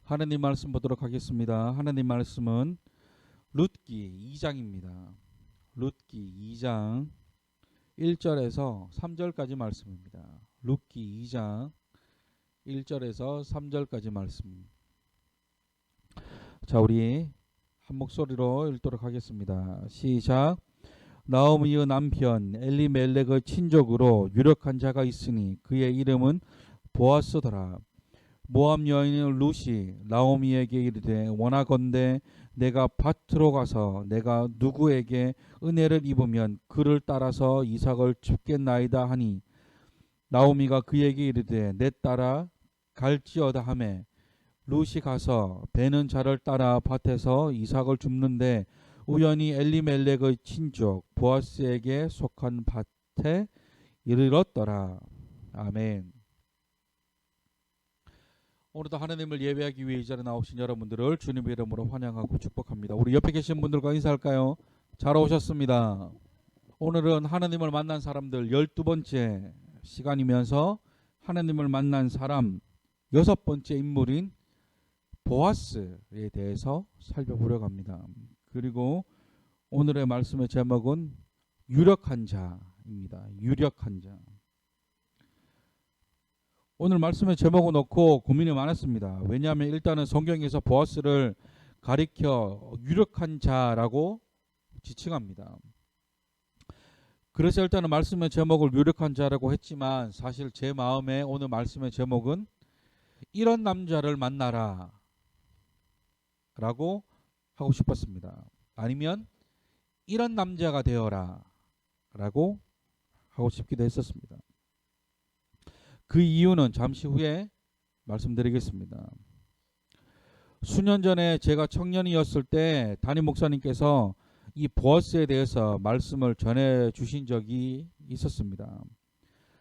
하나님 말씀 보도록 하겠습니다. 하나님 말씀은 룻기 2장입니다. 룻기 2장 1절에서 3절까지 말씀입니다. 룻기 2장 1절에서 3절까지 말씀. 자, 우리 한 목소리로 읽도록 하겠습니다. 시작. 나오미의 남편 엘리멜렉의 친족으로 유력한 자가 있으니 그의 이름은 보아스더라. 모압 여인의 룻이 나오미에게 이르되 원하건대 내가 밭으로 가서 내가 누구에게 은혜를 입으면 그를 따라서 이삭을 줍겠나이다 하니 나오미가 그에게 이르되 내 따라 갈지어다 하매 룻이 가서 베는 자를 따라 밭에서 이삭을 줍는데 우연히 엘리멜렉의 친족 보아스에게 속한 밭에 이르렀더라. 아멘. 오늘도 하나님을 예배하기 위해 이 자리에 나오신 여러분들을 주님의 이름으로 환영하고 축복합니다. 우리 옆에 계신 분들과 인사할까요? 잘 오셨습니다. 오늘은 하나님을 만난 사람들 12번째 시간이면서 하나님을 만난 사람 6번째 인물인 보아스에 대해서 살펴보려고 합니다. 그리고 오늘의 말씀의 제목은 유력한 자입니다. 유력한 자. 오늘 말씀의 제목을 놓고 고민이 많았습니다. 왜냐하면 일단은 성경에서 보아스를 가리켜 유력한 자라고 지칭합니다. 그래서 일단은 말씀의 제목을 유력한 자라고 했지만 사실 제 마음에 오늘 말씀의 제목은 이런 남자를 만나라 라고 하고 싶었습니다. 아니면 이런 남자가 되어라 라고 하고 싶기도 했었습니다. 그 이유는 잠시 후에 말씀드리겠습니다. 수년 전에 제가 청년이었을 때 담임 목사님께서 이 보아스에 대해서 말씀을 전해 주신 적이 있었습니다.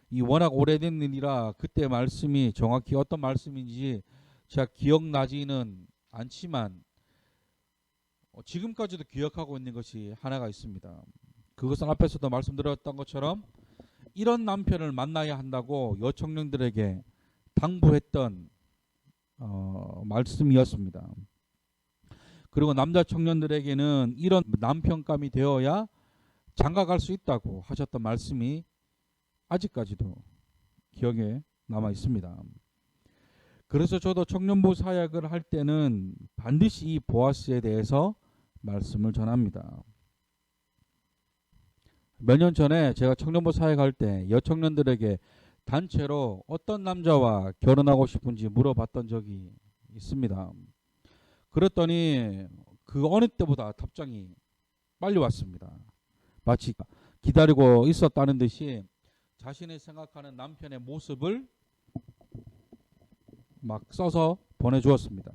이 워낙 오래된 일이라 그때 말씀이 정확히 어떤 말씀인지 제가 기억나지는 않지만 지금까지도 기억하고 있는 것이 하나가 있습니다. 그것은 앞에서도 말씀드렸던 것처럼 이런 남편을 만나야 한다고 여청년들에게 당부했던 말씀이었습니다. 그리고 남자 청년들에게는 이런 남편감이 되어야 장가갈 수 있다고 하셨던 말씀이 아직까지도 기억에 남아 있습니다. 그래서 저도 청년부 사역을 할 때는 반드시 이 보아스에 대해서 말씀을 전합니다. 몇 년 전에 제가 청년부 사역할 때 여청년들에게 단체로 어떤 남자와 결혼하고 싶은지 물어봤던 적이 있습니다. 그랬더니 그 어느 때보다 답장이 빨리 왔습니다. 마치 기다리고 있었다는 듯이 자신이 생각하는 남편의 모습을 막 써서 보내주었습니다.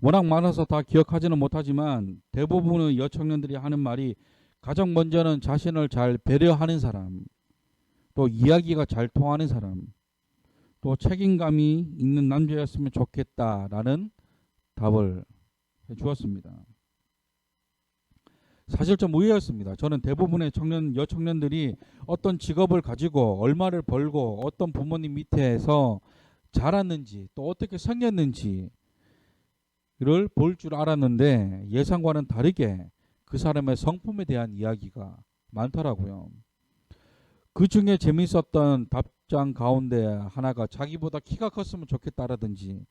워낙 많아서 다 기억하지는 못하지만 대부분의 여청년들이 하는 말이 가장 먼저는 자신을 잘 배려하는 사람, 또 이야기가 잘 통하는 사람, 또 책임감이 있는 남자였으면 좋겠다라는 답을 해주었습니다. 사실 좀 의외였습니다. 저는 대부분의 여청년들이 어떤 직업을 가지고 얼마를 벌고 어떤 부모님 밑에서 자랐는지 또 어떻게 생겼는지를 볼 줄 알았는데 예상과는 다르게 그 사람의 성품에 대한 이야기가 많더라고요. 그 중에 재미있었던 답장 가운데 하나가 자기보다 키가 컸으면 좋겠다라든지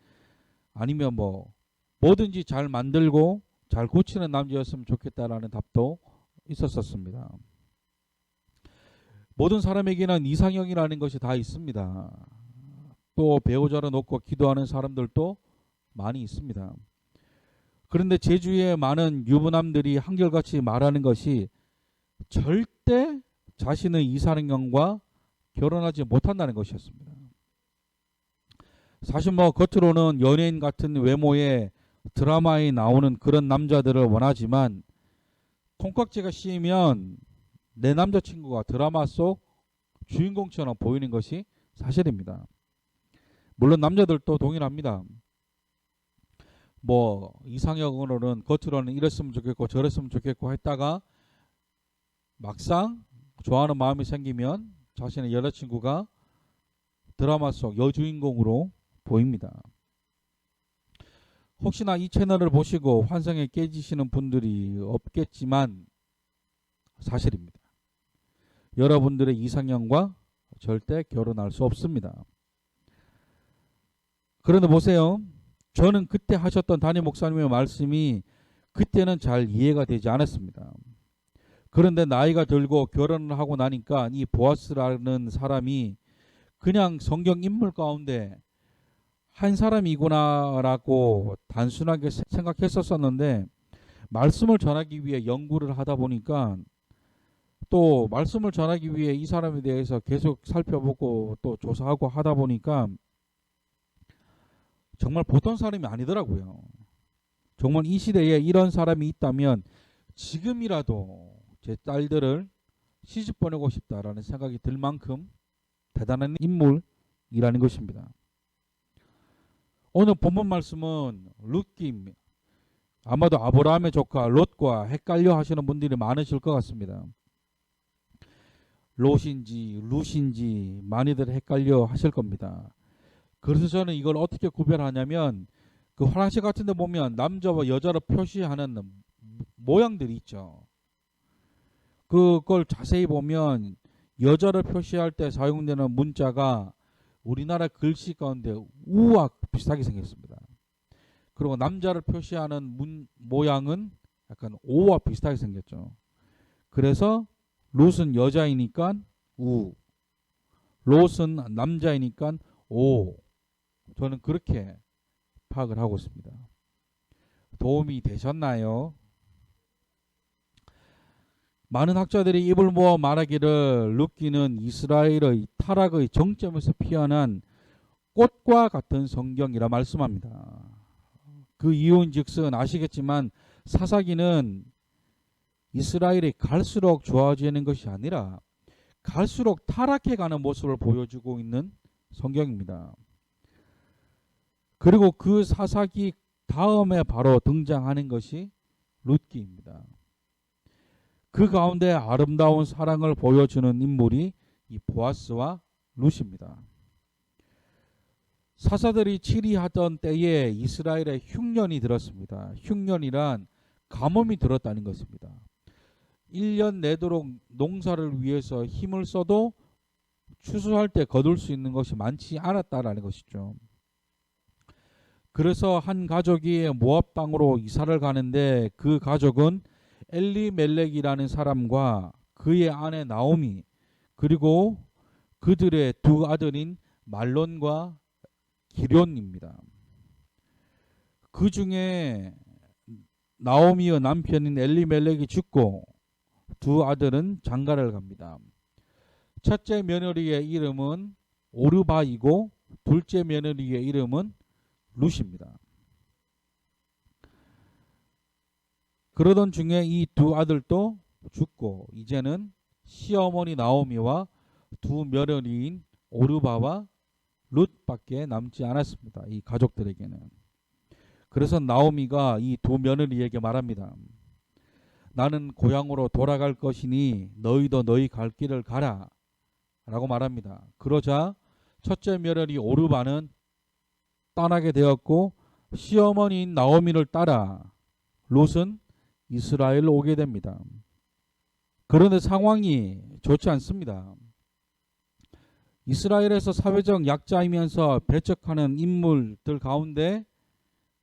아니면 뭐든지 잘 만들고 잘 고치는 남자였으면 좋겠다라는 답도 있었습니다. 모든 사람에게는 이상형이라는 것이 다 있습니다. 또 배우자를 놓고 기도하는 사람들도 많이 있습니다. 그런데 제 주위에 많은 유부남들이 한결같이 말하는 것이 절대 자신의 이상형과 결혼하지 못한다는 것이었습니다. 사실 겉으로는 연예인 같은 외모의 드라마에 나오는 그런 남자들을 원하지만 콩깍지가 씌이면 내 남자친구가 드라마 속 주인공처럼 보이는 것이 사실입니다. 물론 남자들도 동일합니다. 이상형으로는 겉으로는 이랬으면 좋겠고 저랬으면 좋겠고 했다가 막상 좋아하는 마음이 생기면 자신의 여자친구가 드라마 속 여주인공으로 보입니다. 혹시나 이 채널을 보시고 환상에 깨지시는 분들이 없겠지만 사실입니다. 여러분들의 이상형과 절대 결혼할 수 없습니다. 그런데 보세요. 저는 그때 하셨던 담임 목사님의 말씀이 그때는 잘 이해가 되지 않았습니다. 그런데 나이가 들고 결혼을 하고 나니까 이 보아스라는 사람이 그냥 성경 인물 가운데 한 사람이구나라고 단순하게 생각했었었는데, 말씀을 전하기 위해 연구를 하다 보니까, 또 말씀을 전하기 위해 이 사람에 대해서 계속 살펴보고 또 조사하고 하다 보니까 정말 보통 사람이 아니더라고요. 정말 이 시대에 이런 사람이 있다면 지금이라도 제 딸들을 시집 보내고 싶다라는 생각이 들 만큼 대단한 인물이라는 것입니다. 오늘 본문 말씀은 룻기입니다. 아마도 아브라함의 조카 롯과 헷갈려 하시는 분들이 많으실 것 같습니다. 롯인지 룻인지 많이들 헷갈려 하실 겁니다. 그래서 저는 이걸 어떻게 구별하냐면, 그 화장실 같은 데 보면 남자와 여자를 표시하는 모양들이 있죠. 그걸 자세히 보면 여자를 표시할 때 사용되는 문자가 우리나라 글씨 가운데 우와 비슷하게 생겼습니다. 그리고 남자를 표시하는 모양은 약간 오와 비슷하게 생겼죠. 그래서 롯은 여자이니까 우, 롯은 남자이니까 오. 저는 그렇게 파악을 하고 있습니다. 도움이 되셨나요? 많은 학자들이 입을 모아 말하기를 룻기는 이스라엘의 타락의 정점에서 피어난 꽃과 같은 성경이라 말씀합니다. 그 이유인즉슨 아시겠지만 사사기는 이스라엘이 갈수록 좋아지는 것이 아니라 갈수록 타락해가는 모습을 보여주고 있는 성경입니다. 그리고 그 사사기 다음에 바로 등장하는 것이 룻기입니다. 그 가운데 아름다운 사랑을 보여주는 인물이 이 보아스와 룻입니다. 사사들이 치리하던 때에 이스라엘에 흉년이 들었습니다. 흉년이란 가뭄이 들었다는 것입니다. 1년 내도록 농사를 위해서 힘을 써도 추수할 때 거둘 수 있는 것이 많지 않았다라는 것이죠. 그래서 한 가족이 모압 땅으로 이사를 가는데, 그 가족은 엘리멜렉이라는 사람과 그의 아내 나오미, 그리고 그들의 두 아들인 말론과 기럨입니다. 그 중에 나오미의 남편인 엘리멜렉이 죽고 두 아들은 장가를 갑니다. 첫째 며느리의 이름은 오르바이고 둘째 며느리의 이름은 룻입니다. 그러던 중에 이 두 아들도 죽고 이제는 시어머니 나오미와 두 며느리인 오르바와 룻밖에 남지 않았습니다. 이 가족들에게는. 그래서 나오미가 이 두 며느리에게 말합니다. 나는 고향으로 돌아갈 것이니 너희도 너희 갈 길을 가라 라고 말합니다. 그러자 첫째 며느리 오르바는 떠나게 되었고, 시어머니인 나오미를 따라 롯은 이스라엘로 오게 됩니다. 그런데 상황이 좋지 않습니다. 이스라엘에서 사회적 약자이면서 배척하는 인물들 가운데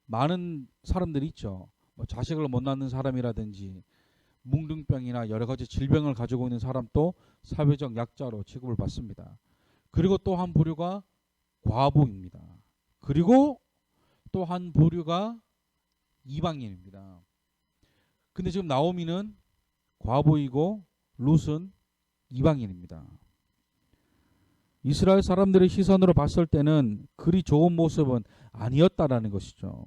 많은 사람들이 있죠. 자식을 못 낳는 사람이라든지 뭉둥병이나 여러 가지 질병을 가지고 있는 사람도 사회적 약자로 취급을 받습니다. 그리고 또 한 부류가 과부입니다. 그리고 또 한 부류가 이방인입니다. 근데 지금 나오미는 과부이고 룻은 이방인입니다. 이스라엘 사람들의 시선으로 봤을 때는 그리 좋은 모습은 아니었다라는 것이죠.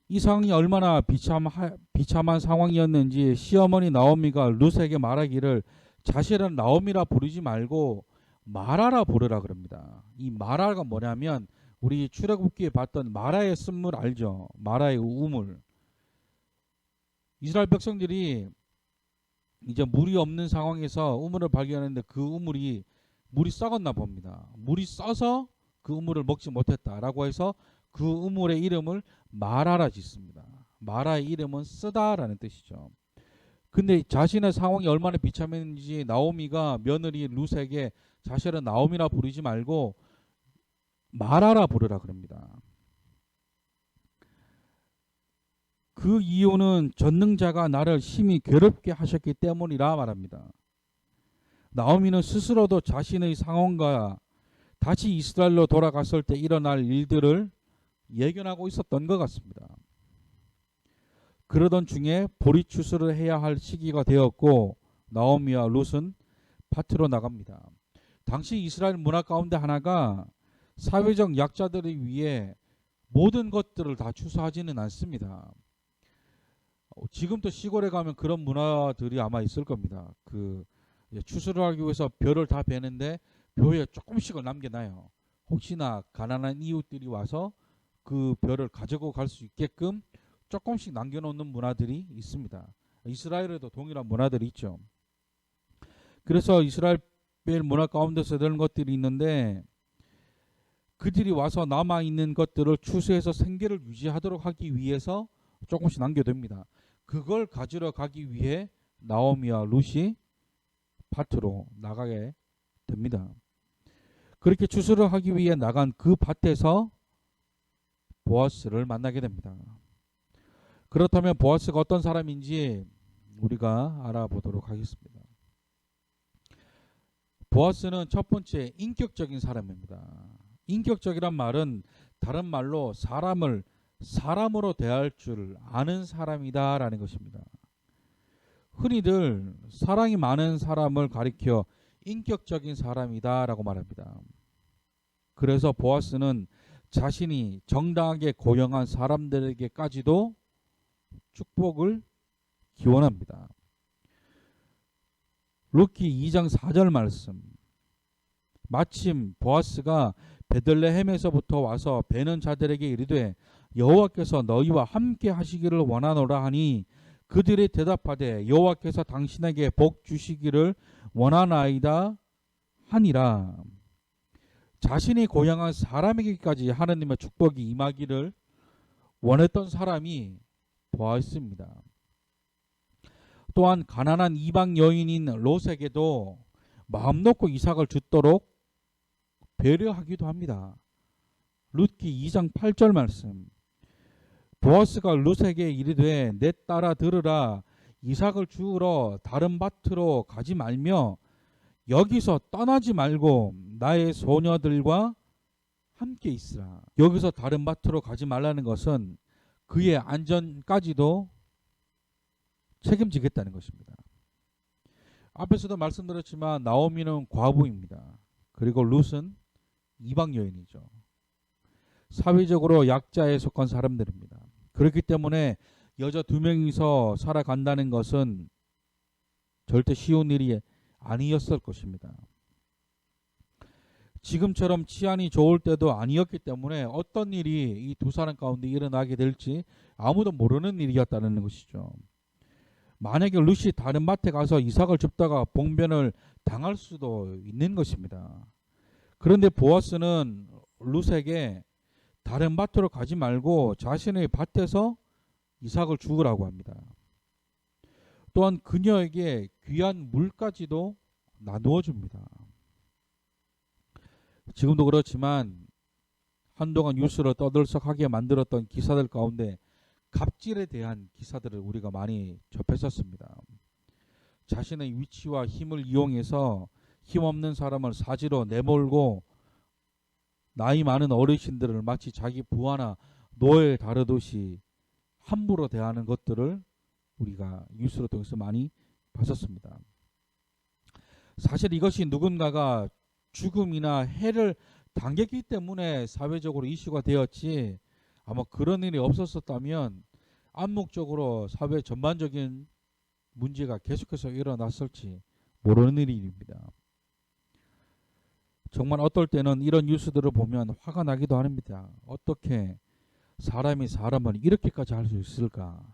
이 상황이 얼마나 비참한 상황이었는지 시어머니 나오미가 룻에게 말하기를 자신은 나오미라 부르지 말고 마라라 부르라 그럽니다. 이 마라가 뭐냐면 우리 출애굽기에 봤던 마라의 쓴물 알죠? 마라의 우물. 이스라엘 백성들이 이제 물이 없는 상황에서 우물을 발견했는데 그 물이 썩었나 봅니다. 물이 써서 그 우물을 먹지 못했다라고 해서 그 우물의 이름을 마라라 짓습니다. 마라의 이름은 쓰다라는 뜻이죠. 근데 자신의 상황이 얼마나 비참했는지 나오미가 며느리 룻에게 자신은 나오미라 부르지 말고 마라라 부르라 그럽니다. 그 이유는 전능자가 나를 심히 괴롭게 하셨기 때문이라 말합니다. 나오미는 스스로도 자신의 상황과 다시 이스라엘로 돌아갔을 때 일어날 일들을 예견하고 있었던 것 같습니다. 그러던 중에 보리추수를 해야 할 시기가 되었고 나오미와 룻은 밭으로 나갑니다. 당시 이스라엘 문화 가운데 하나가 사회적 약자들을 위해 모든 것들을 다 추수하지는 않습니다. 지금도 시골에 가면 그런 문화들이 아마 있을 겁니다. 추수를 하기 위해서 벼를 다 베는데 벼에 조금씩을 남겨놔요. 혹시나 가난한 이웃들이 와서 그 벼를 가지고 갈 수 있게끔 조금씩 남겨놓는 문화들이 있습니다. 이스라엘에도 동일한 문화들이 있죠. 그래서 이스라엘 문화 가운데서 되는 것들이 있는데 그들이 와서 남아있는 것들을 추수해서 생계를 유지하도록 하기 위해서 조금씩 남겨둡니다. 그걸 가지러 가기 위해 나오미와 룻이 밭으로 나가게 됩니다. 그렇게 추수를 하기 위해 나간 그 밭에서 보아스를 만나게 됩니다. 그렇다면 보아스가 어떤 사람인지 우리가 알아보도록 하겠습니다. 보아스는 첫 번째 인격적인 사람입니다. 인격적이란 말은 다른 말로 사람을 사람으로 대할 줄 아는 사람이다 라는 것입니다. 흔히들 사랑이 많은 사람을 가리켜 인격적인 사람이다 라고 말합니다. 그래서 보아스는 자신이 정당하게 고용한 사람들에게까지도 축복을 기원합니다. 룻기 2장 4절 말씀. 마침 보아스가 베들레헴에서부터 와서 베는 자들에게 이르되 여호와께서 너희와 함께 하시기를 원하노라 하니 그들이 대답하되 여호와께서 당신에게 복 주시기를 원하나이다 하니라. 자신이 고향한 사람에게까지 하나님의 축복이 임하기를 원했던 사람이 보아스입니다. 또한 가난한 이방 여인인 롯에게도 마음 놓고 이삭을 주도록 배려하기도 합니다. 룻기 2장 8절 말씀. 보아스가 룻에게 이르되 내 딸아 들으라 이삭을 주우러 다른 밭으로 가지 말며 여기서 떠나지 말고 나의 소녀들과 함께 있으라. 여기서 다른 밭으로 가지 말라는 것은 그의 안전까지도 책임지겠다는 것입니다. 앞에서도 말씀드렸지만 나오미는 과부입니다. 그리고 룻은 이방 여인이죠. 사회적으로 약자에 속한 사람들입니다. 그렇기 때문에 여자 두 명이서 살아간다는 것은 절대 쉬운 일이 아니었을 것입니다. 지금처럼 치안이 좋을 때도 아니었기 때문에 어떤 일이 이 두 사람 가운데 일어나게 될지 아무도 모르는 일이었다는 것이죠. 만약에 룻이 다른 밭에 가서 이삭을 줍다가 봉변을 당할 수도 있는 것입니다. 그런데 보아스는 룻에게 다른 밭으로 가지 말고 자신의 밭에서 이삭을 주우라고 합니다. 또한 그녀에게 귀한 물까지도 나누어 줍니다. 지금도 그렇지만 한동안 뉴스로 떠들썩하게 만들었던 기사들 가운데 갑질에 대한 기사들을 우리가 많이 접했었습니다. 자신의 위치와 힘을 이용해서 힘없는 사람을 사지로 내몰고 나이 많은 어르신들을 마치 자기 부하나 노예 다루듯이 함부로 대하는 것들을 우리가 뉴스를 통해서 많이 봤었습니다. 사실 이것이 누군가가 죽음이나 해를 당했기 때문에 사회적으로 이슈가 되었지 아마 그런 일이 없었다면 암묵적으로 사회 전반적인 문제가 계속해서 일어났을지 모르는 일입니다. 정말 어떨 때는 이런 뉴스들을 보면 화가 나기도 합니다. 어떻게 사람이 사람을 이렇게까지 할 수 있을까?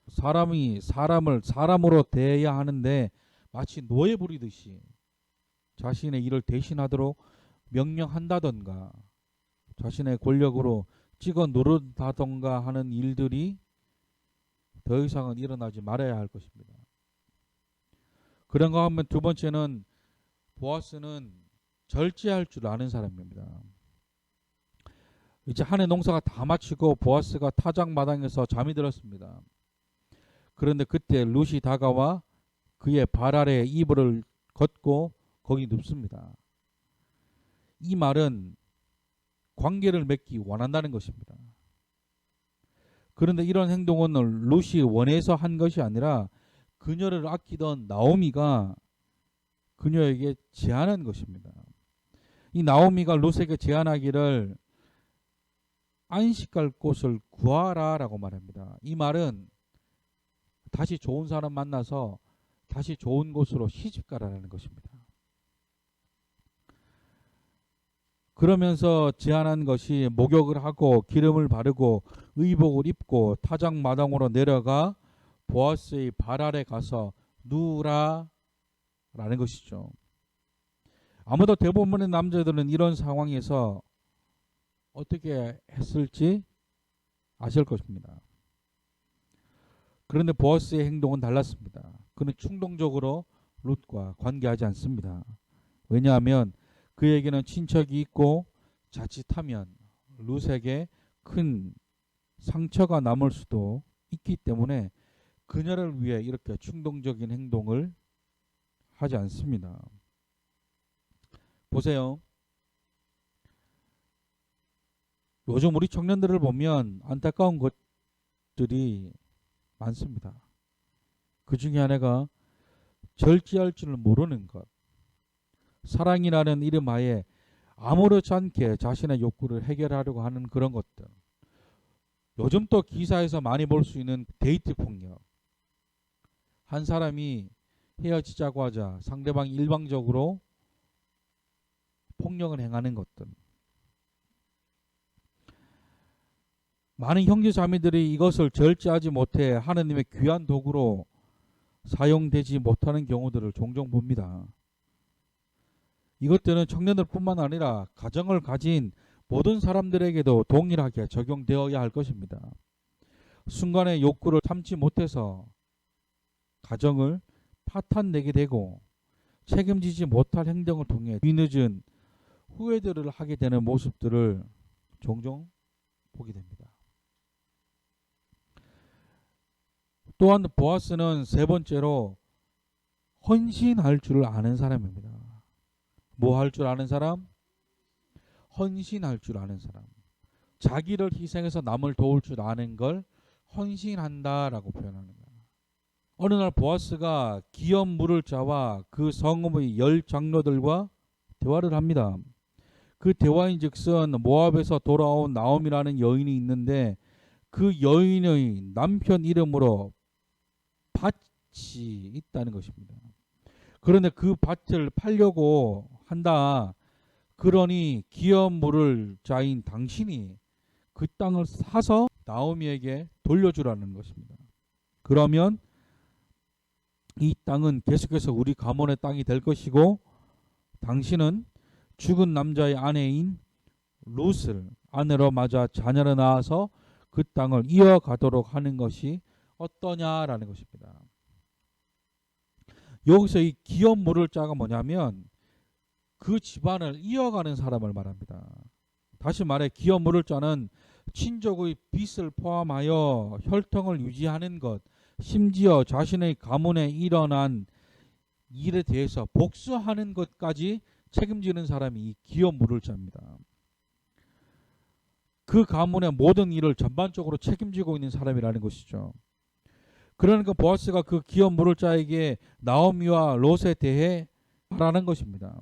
사람이 사람을 사람으로 대해야 하는데 마치 노예 부리듯이 자신의 일을 대신하도록 명령한다던가 자신의 권력으로 찍어 누른다던가 하는 일들이 더 이상은 일어나지 말아야 할 것입니다. 그런가 하면 두 번째는 보아스는 절제할 줄 아는 사람입니다. 이제 한 해 농사가 다 마치고 보아스가 타작마당에서 잠이 들었습니다. 그런데 그때 룻이 다가와 그의 발 아래에 이불을 걷고 거기 눕습니다. 이 말은 관계를 맺기 원한다는 것입니다. 그런데 이런 행동은 룻이 원해서 한 것이 아니라 그녀를 아끼던 나오미가 그녀에게 제안한 것입니다. 이 나오미가 룻에게 제안하기를 안식할 곳을 구하라 라고 말합니다. 이 말은 다시 좋은 사람 만나서 다시 좋은 곳으로 시집가라는 것입니다. 그러면서 제안한 것이 목욕을 하고 기름을 바르고 의복을 입고 타작마당으로 내려가 보아스의 발 아래 가서 누우라 라는 것이죠. 아무도 대부분의 남자들은 이런 상황에서 어떻게 했을지 아실 것입니다. 그런데 보아스의 행동은 달랐습니다. 그는 충동적으로 룻과 관계하지 않습니다. 왜냐하면 그에게는 친척이 있고 자칫하면 룻에게 큰 상처가 남을 수도 있기 때문에 그녀를 위해 이렇게 충동적인 행동을 하지 않습니다. 보세요. 요즘 우리 청년들을 보면 안타까운 것들이 많습니다. 그 중에 하나가 절제할 줄 모르는 것. 사랑이라는 이름 하에 아무렇지 않게 자신의 욕구를 해결하려고 하는 그런 것들. 요즘 또 기사에서 많이 볼 수 있는 데이트 폭력. 한 사람이 헤어지자고 하자 상대방이 일방적으로 폭력을 행하는 것들. 많은 형제 자매들이 이것을 절제하지 못해 하느님의 귀한 도구로 사용되지 못하는 경우들을 종종 봅니다. 이것들은 청년들 뿐만 아니라 가정을 가진 모든 사람들에게도 동일하게 적용되어야 할 것입니다. 순간의 욕구를 참지 못해서 가정을 파탄내게 되고 책임지지 못할 행동을 통해 뒤늦은 후회들을 하게 되는 모습들을 종종 보게 됩니다. 또한 보아스는 세 번째로 헌신할 줄 아는 사람입니다. 뭐 할 줄 아는 사람? 헌신할 줄 아는 사람. 자기를 희생해서 남을 도울 줄 아는 걸 헌신한다라고 표현합니다. 어느 날 보아스가 기업 물을 자와 그 성읍의 10장로들과 대화를 합니다. 그 대화인즉슨 모압에서 돌아온 나옴이라는 여인이 있는데 그 여인의 남편 이름으로 밭이 있다는 것입니다. 그런데 그 밭을 팔려고 한다. 그러니 기업 물을 자인 당신이 그 땅을 사서 나오미에게 돌려주라는 것입니다. 그러면 이 땅은 계속해서 우리 가문의 땅이 될 것이고 당신은 죽은 남자의 아내인 룻을 아내로 맞아 자녀를 낳아서 그 땅을 이어가도록 하는 것이 어떠냐라는 것입니다. 여기서 이 기업 물을 자가 뭐냐면 그 집안을 이어가는 사람을 말합니다. 다시 말해 기업 물을 자는 친족의 빚을 포함하여 혈통을 유지하는 것, 심지어 자신의 가문에 일어난 일에 대해서 복수하는 것까지 책임지는 사람이 이 기업 물을 자입니다. 그 가문의 모든 일을 전반적으로 책임지고 있는 사람이라는 것이죠. 그러니까 보아스가 그 기업 물을 자에게 나오미와 롯에 대해 말하는 것입니다.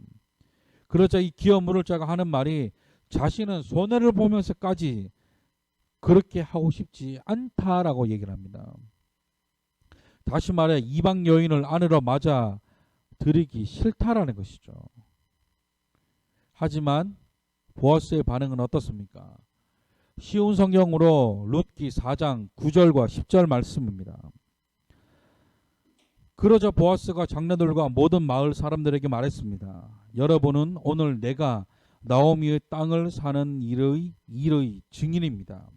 그러자 이 기업 물을 자가 하는 말이 자신은 손해를 보면서까지 그렇게 하고 싶지 않다라고 얘기를 합니다. 다시 말해 이방 여인을 아내로 맞아 들이기 싫다라는 것이죠. 하지만 보아스의 반응은 어떻습니까? 쉬운 성경으로 룻기 4장 9절과 10절 말씀입니다. 그러자 보아스가 장로들과 모든 마을 사람들에게 말했습니다. 여러분은 오늘 내가 나오미의 땅을 사는 일의 증인입니다.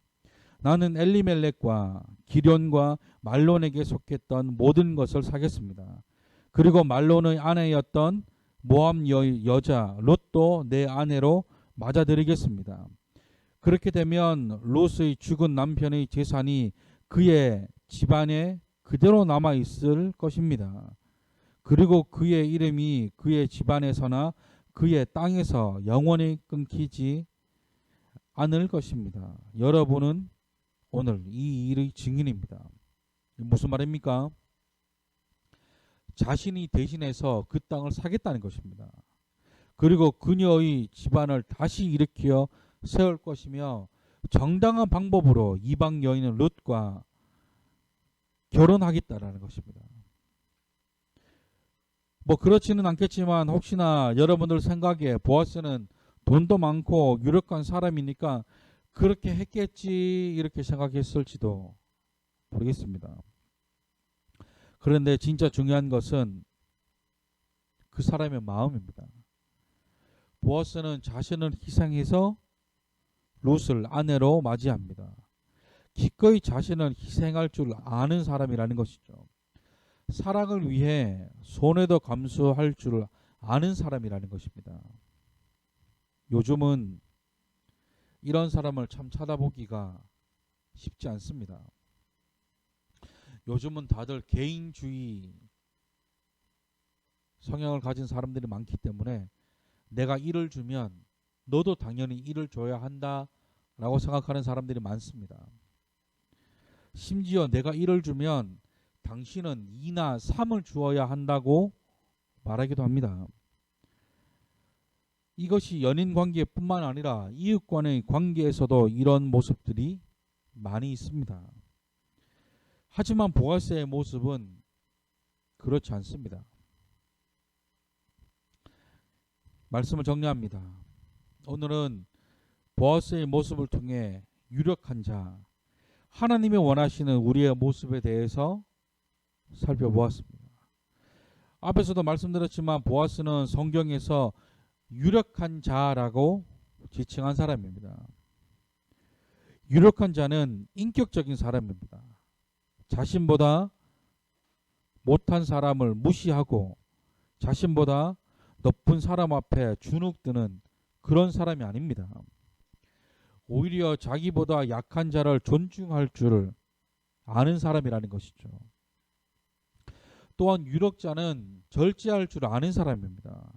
나는 엘리멜렉과 기련과 말론에게 속했던 모든 것을 사겠습니다. 그리고 말론의 아내였던 모압 여자 롯도 내 아내로 맞아들이겠습니다. 그렇게 되면 롯의 죽은 남편의 재산이 그의 집안에 그대로 남아 있을 것입니다. 그리고 그의 이름이 그의 집안에서나 그의 땅에서 영원히 끊기지 않을 것입니다. 여러분은 오늘 이 일의 증인입니다. 무슨 말입니까? 자신이 대신해서 그 땅을 사겠다는 것입니다. 그리고 그녀의 집안을 다시 일으켜 세울 것이며 정당한 방법으로 이방 여인 롯과 결혼하겠다라는 것입니다. 뭐 그렇지는 않겠지만 혹시나 여러분들 생각에 보아스는 돈도 많고 유력한 사람이니까 그렇게 했겠지 이렇게 생각했을지도 모르겠습니다. 그런데 진짜 중요한 것은 그 사람의 마음입니다. 보아스는 자신을 희생해서 롯을 아내로 맞이합니다. 기꺼이 자신을 희생할 줄 아는 사람이라는 것이죠. 사랑을 위해 손해도 감수할 줄 아는 사람이라는 것입니다. 요즘은 이런 사람을 참 찾아보기가 쉽지 않습니다. 요즘은 다들 개인주의 성향을 가진 사람들이 많기 때문에 내가 일을 주면 너도 당연히 일을 줘야 한다라고 생각하는 사람들이 많습니다. 심지어 내가 일을 주면 당신은 2나 3을 주어야 한다고 말하기도 합니다. 이것이 연인 관계뿐만 아니라 이웃 간의 관계에서도 이런 모습들이 많이 있습니다. 하지만 보아스의 모습은 그렇지 않습니다. 말씀을 정리합니다. 오늘은 보아스의 모습을 통해 유력한 자, 하나님이 원하시는 우리의 모습에 대해서 살펴보았습니다. 앞에서도 말씀드렸지만 보아스는 성경에서 유력한 자라고 지칭한 사람입니다. 유력한 자는 인격적인 사람입니다. 자신보다 못한 사람을 무시하고 자신보다 높은 사람 앞에 주눅드는 그런 사람이 아닙니다. 오히려 자기보다 약한 자를 존중할 줄 아는 사람이라는 것이죠. 또한 유력자는 절제할 줄 아는 사람입니다.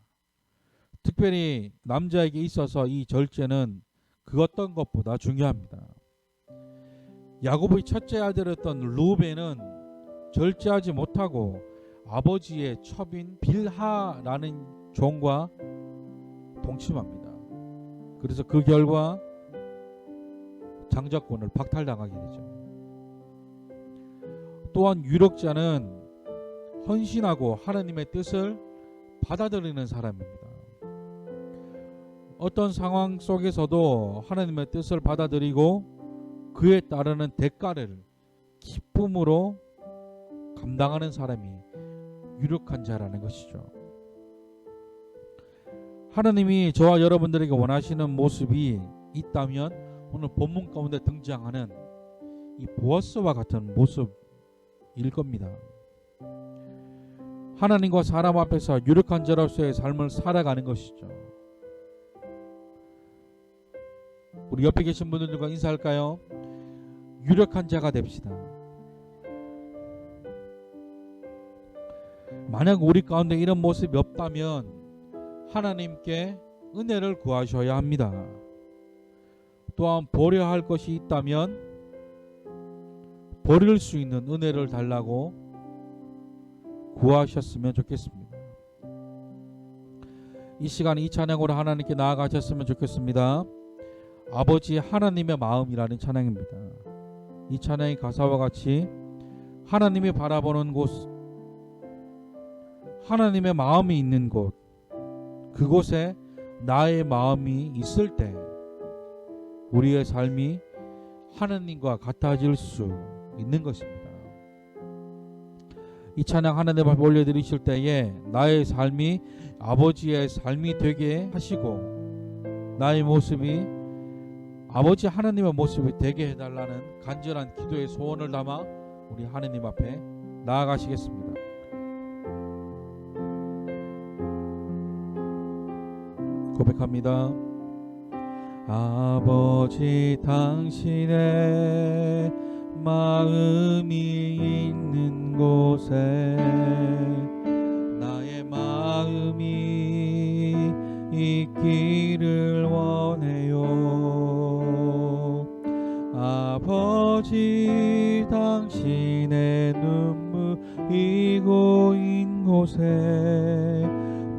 특별히 남자에게 있어서 이 절제는 그 어떤 것보다 중요합니다. 야곱의 첫째 아들이었던 루벤은 절제하지 못하고 아버지의 첩인 빌하라는 종과 동침합니다. 그래서 그 결과 장자권을 박탈당하게 되죠. 또한 유력자는 헌신하고 하나님의 뜻을 받아들이는 사람입니다. 어떤 상황 속에서도 하나님의 뜻을 받아들이고 그에 따르는 대가를 기쁨으로 감당하는 사람이 유력한 자라는 것이죠. 하나님이 저와 여러분들에게 원하시는 모습이 있다면 오늘 본문 가운데 등장하는 이 보아스와 같은 모습일 겁니다. 하나님과 사람 앞에서 유력한 자로서의 삶을 살아가는 것이죠. 우리 옆에 계신 분들과 인사할까요? 유력한 자가 됩시다. 만약 우리 가운데 이런 모습이 없다면 하나님께 은혜를 구하셔야 합니다. 또한 버려야 할 것이 있다면 버릴 수 있는 은혜를 달라고 구하셨으면 좋겠습니다. 이 시간 이 찬양으로 하나님께 나아가셨으면 좋겠습니다. 아버지 하나님의 마음이라는 찬양입니다. 이 찬양의 가사와 같이 하나님이 바라보는 곳, 하나님의 마음이 있는 곳, 그곳에 나의 마음이 있을 때 우리의 삶이 하나님과 같아질 수 있는 것입니다. 이 찬양 하나님 앞에 올려드리실 때에 나의 삶이 아버지의 삶이 되게 하시고 나의 모습이 아버지 하나님의 모습이 되게 해달라는 간절한 기도의 소원을 담아 우리 하나님 앞에 나아가시겠습니다. 고백합니다. 아버지, 당신의 마음이 있는 곳에 나의 마음이 있기를 원해요. 아버지, 당신의 눈물이 고인 곳에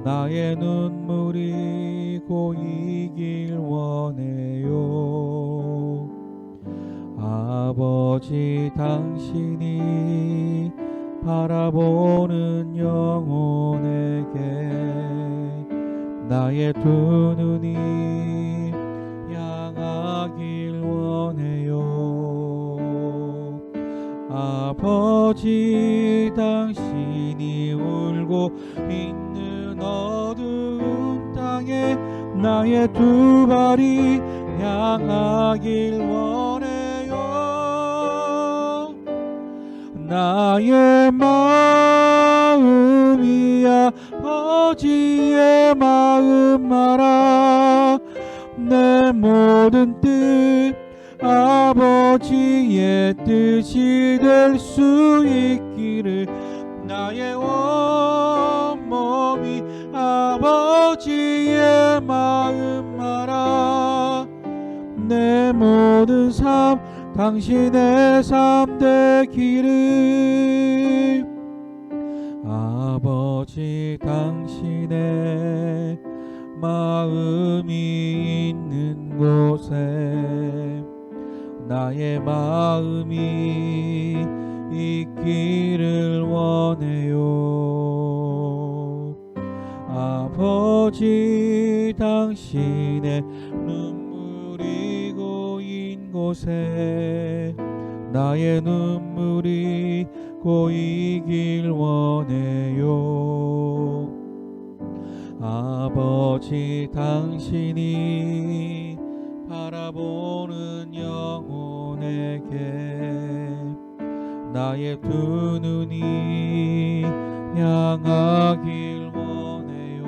나의 눈물이 고이길 원해요. 아버지, 당신이 바라보는 영혼에게 나의 두 눈이 향하길 원해요. 아버지, 당신이 울고 있는 어두운 땅에 나의 두 발이 향하길 원해요. 나의 마음이 아버지의 마음 말아 내 모든 뜻 아버지의 뜻이 될 수 있기를 나의 온몸이 아버지의 마음 알아 내 모든 삶 당신의 삶 되기를 아버지 당신의 마음이 있는 곳에 나의 마음이 있기를 원해요. 아버지 당신의 눈물이 고인 곳에 나의 눈물이 고이길 원해요. 아버지 당신이 바라보는 영혼에게 나의 두 눈이 향하길 원해요.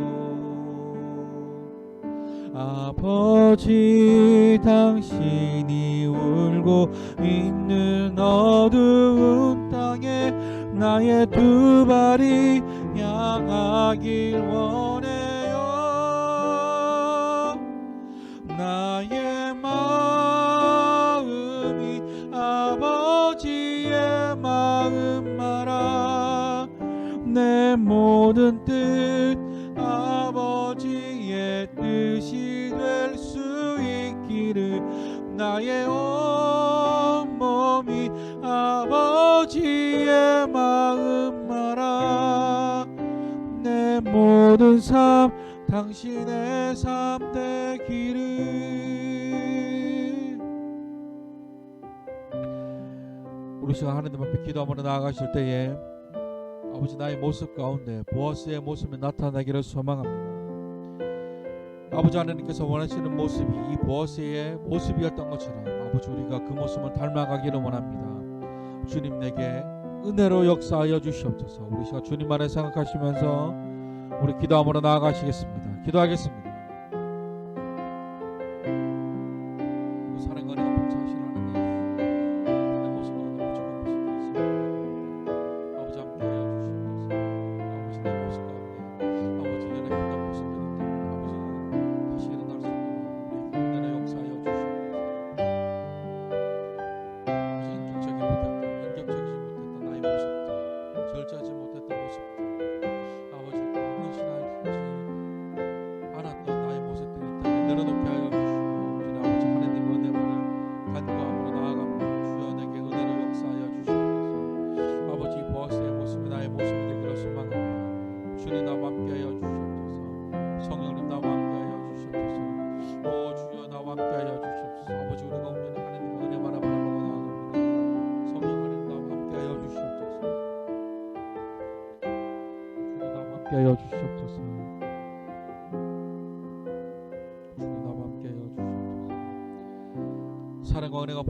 아버지 당신이 울고 있는 어두운 땅에 나의 두 발이 향하길 원해요. 나의 마음이 아버지의 마음 알아 내 모든 뜻 아버지의 뜻이 될 수 있기를 나의 온몸이 아버지의 마음 알아 내 모든 삶 당신의 삶 되기를. 우리 시간 하나님 앞에 기도하며 나아가실 때에 아버지 나의 모습 가운데 보아스의 모습이 나타나기를 소망합니다. 아버지 하나님께서 원하시는 모습이 이 보아스의 모습이었던 것처럼 아버지 우리가 그 모습을 닮아가기를 원합니다. 주님 내게 은혜로 역사하여 주시옵소서. 우리 시간 주님 안에 생각하시면서 우리 기도하며 나아가시겠습니다. 기도하겠습니다. 사랑과 은혜가 풍성하신 하나님 내 모습과 내 부족한 모습 있습니다. 아버지 함께하여 주시옵소서. 아버지 내 모습 가운데 아버지 내가 힘든 모습들이 있다면 아버지 다시 일어날 수 있도록 우리에게 은혜로 역사하여 주시옵소서. 아버지 인격적이지 못했던 나의 모습들 절제하지 못했던 모습들 아버지 또 헌신하지 않았던 나의 모습들이 있다면 내려놓게 하여 주시고 주님 아버지 하나님 은혜문을 간구함으로 나아갑니다. 주여 내게 은혜로 역사하여 주시옵소서. 아버지 보아스의 모습이 나의 모습이 되기를 소망합니다. 주님 나와 함께하여 주시옵소서. 성령님 나와 함께하여 주시옵소서. 오 주여 나와 함께하여 주시옵소서. 아버지 우리가 온전히 하나님의 은혜만 바라보고 나아갑니다. 성령 하나님 나와 함께하여 주시옵소서. 주여 나와 함께하여 주시옵소서. 주여 나와 함께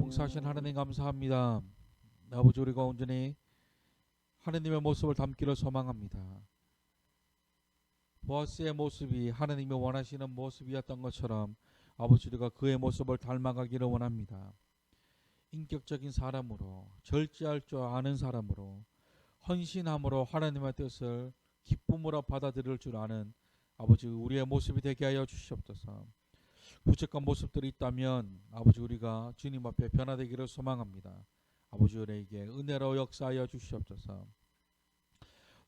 봉사하신 하나님 감사합니다. 아버지, 우리가 온전히 하나님의 모습을 담기를 소망합니다. 보아스의 모습이 하나님이 원하시는 모습이었던 것처럼 아버지, 우리가 그의 모습을 닮아가기를 원합니다. 인격적인 사람으로, 절제할 줄 아는 사람으로, 헌신함으로 하나님의 뜻을 기쁨으로 받아들일 줄 아는 아버지, 우리의 모습이 되게 하여 주시옵소서. 부족한 모습들이 있다면 아버지, 우리가 주님 앞에 변화되기를 소망합니다. 아버지, 우리에게 은혜로 역사하여 주시옵소서.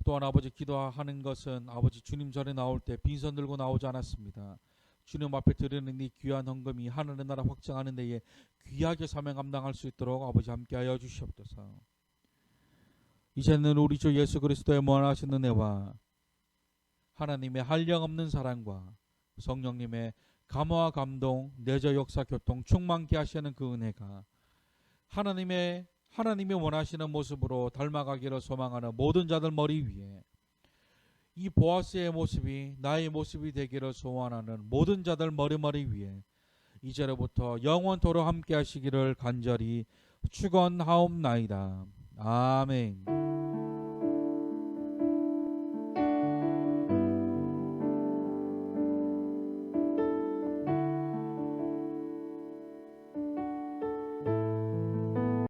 또한 아버지, 기도하는 것은 아버지 주님 전에 나올 때 빈손 들고 나오지 않았습니다. 주님 앞에 드리는 이 귀한 헌금이 하늘의 나라 확장하는 데에 귀하게 사명 감당할 수 있도록 아버지 함께하여 주시옵소서. 이제는 우리 주 예수 그리스도의 무한하신 은혜와 하나님의 한량없는 사랑과 성령님의 감화와 감동, 내적 역사, 교통 충만케 하시는 그 은혜가 하나님이 원하시는 모습으로 닮아가기를 소망하는 모든 자들 머리 위에, 이 보아스의 모습이 나의 모습이 되기를 소원하는 모든 자들 머리 위에 이제로부터 영원토록 함께 하시기를 간절히 축원하옵나이다. 아멘.